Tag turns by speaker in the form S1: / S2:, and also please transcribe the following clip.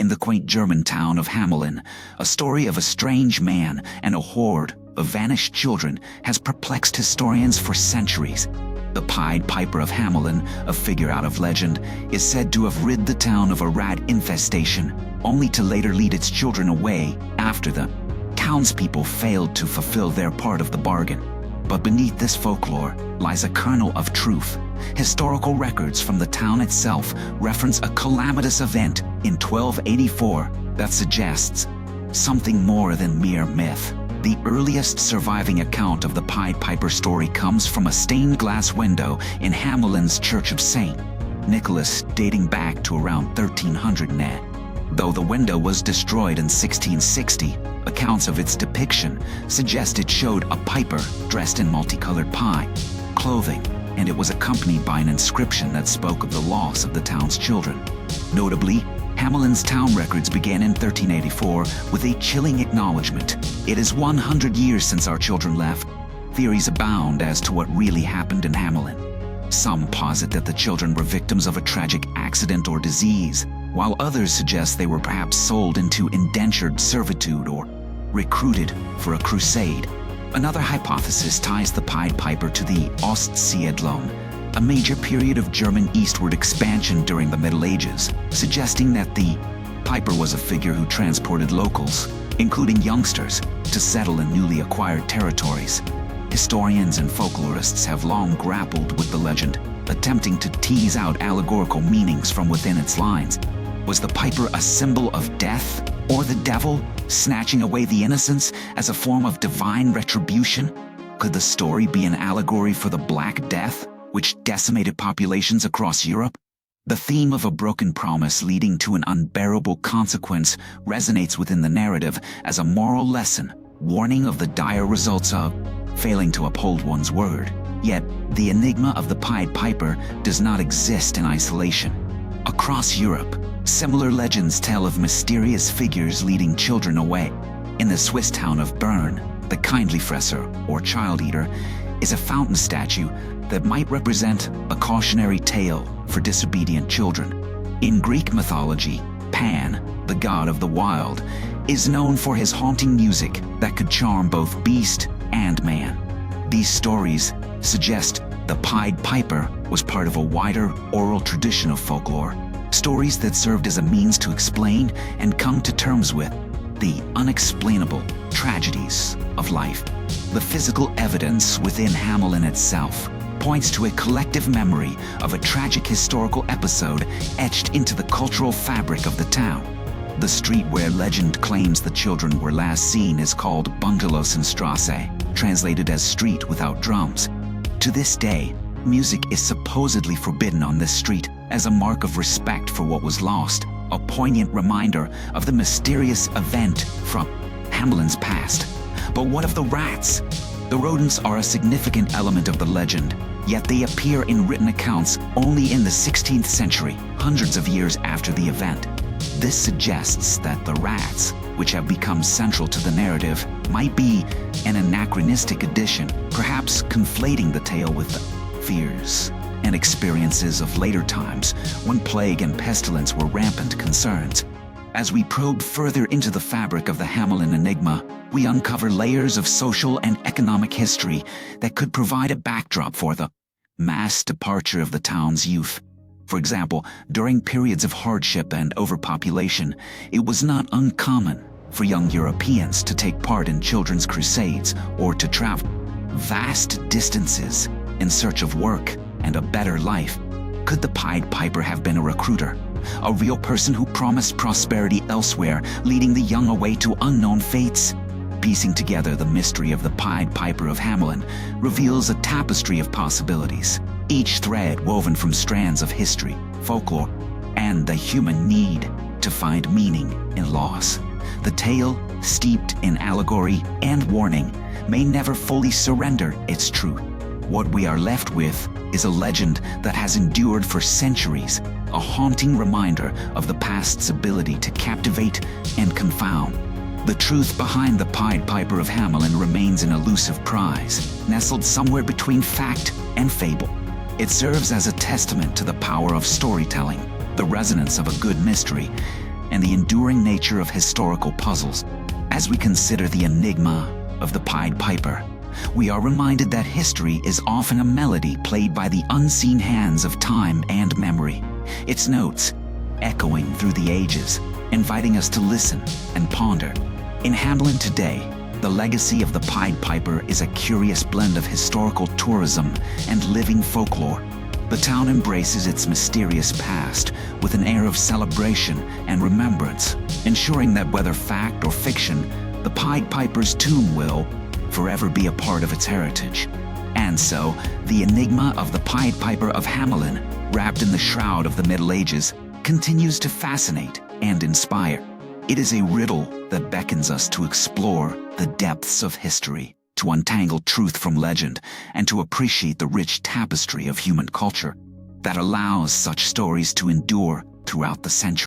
S1: in the quaint German town of Hamelin, a story of a strange man and a horde of vanished children has perplexed historians for centuries. The Pied Piper of Hamelin, a figure out of legend, is said to have rid the town of a rat infestation, only to later lead its children away after the townspeople failed to fulfill their part of the bargain. But beneath this folklore lies a kernel of truth. Historical records from the town itself reference a calamitous event in 1284 that suggests something more than mere myth. The earliest surviving account of the Pied Piper story comes from a stained glass window in Hamelin's Church of St. Nicholas dating back to around 1300 NE. Though the window was destroyed in 1660, accounts of its depiction suggest it showed a piper dressed in multicolored pie clothing, and it was accompanied by an inscription that spoke of the loss of the town's children. Notably, Hamelin's town records began in 1384 with a chilling acknowledgement: "It is 100 years since our children left." Theories abound as to what really happened in Hamelin. Some posit that the children were victims of a tragic accident or disease, while others suggest they were perhaps sold into indentured servitude or recruited for a crusade. Another hypothesis ties the Pied Piper to the Ostsiedlung, a major period of German eastward expansion during the Middle Ages, suggesting that the piper was a figure who transported locals, including youngsters, to settle in newly acquired territories. Historians and folklorists have long grappled with the legend, attempting to tease out allegorical meanings from within its lines. Was the piper a symbol of death, or the devil, snatching away the innocents as a form of divine retribution? Could the story be an allegory for the Black Death, which decimated populations across Europe? The theme of a broken promise leading to an unbearable consequence resonates within the narrative as a moral lesson, warning of the dire results of failing to uphold one's word. Yet, the enigma of the Pied Piper does not exist in isolation. Across Europe, similar legends tell of mysterious figures leading children away. In the Swiss town of Bern, the kindly fresser, or child eater, is a fountain statue that might represent a cautionary tale for disobedient children. In Greek mythology, Pan, the god of the wild, is known for his haunting music that could charm both beast and man. These stories suggest the Pied Piper was part of a wider oral tradition of folklore, stories that served as a means to explain and come to terms with the unexplainable tragedies of life. The physical evidence within Hamelin itself points to a collective memory of a tragic historical episode etched into the cultural fabric of the town. The street where legend claims the children were last seen is called Bungelosenstrasse, translated as street without drums. To this day, music is supposedly forbidden on this street as a mark of respect for what was lost, a poignant reminder of the mysterious event from Hamelin's past. But what of the rats? The rodents are a significant element of the legend, yet they appear in written accounts only in the 16th century, hundreds of years after the event. This suggests that the rats, which have become central to the narrative, might be an anachronistic addition, perhaps conflating the tale with the fears and experiences of later times when plague and pestilence were rampant concerns. As we probe further into the fabric of the Hamelin enigma, we uncover layers of social and economic history that could provide a backdrop for the mass departure of the town's youth. For example, during periods of hardship and overpopulation, it was not uncommon for young Europeans to take part in children's crusades or to travel vast distances in search of work and a better life. Could the Pied Piper have been a recruiter, a real person who promised prosperity elsewhere, leading the young away to unknown fates? Piecing together the mystery of the Pied Piper of Hamelin reveals a tapestry of possibilities, each thread woven from strands of history, folklore, and the human need to find meaning in loss. The tale, steeped in allegory and warning, may never fully surrender its truth. What we are left with is a legend that has endured for centuries, a haunting reminder of the past's ability to captivate and confound. The truth behind the Pied Piper of Hamelin remains an elusive prize, nestled somewhere between fact and fable. It serves as a testament to the power of storytelling, the resonance of a good mystery, and the enduring nature of historical puzzles. As we consider the enigma of the Pied Piper, we are reminded that history is often a melody played by the unseen hands of time and memory, its notes echoing through the ages, inviting us to listen and ponder. In Hamelin today, the legacy of the Pied Piper is a curious blend of historical tourism and living folklore. The town embraces its mysterious past with an air of celebration and remembrance, ensuring that whether fact or fiction, the Pied Piper's tomb will forever be a part of its heritage. And so, the enigma of the Pied Piper of Hamelin, wrapped in the shroud of the Middle Ages, continues to fascinate and inspire. It is a riddle that beckons us to explore the depths of history, to untangle truth from legend, and to appreciate the rich tapestry of human culture that allows such stories to endure throughout the centuries.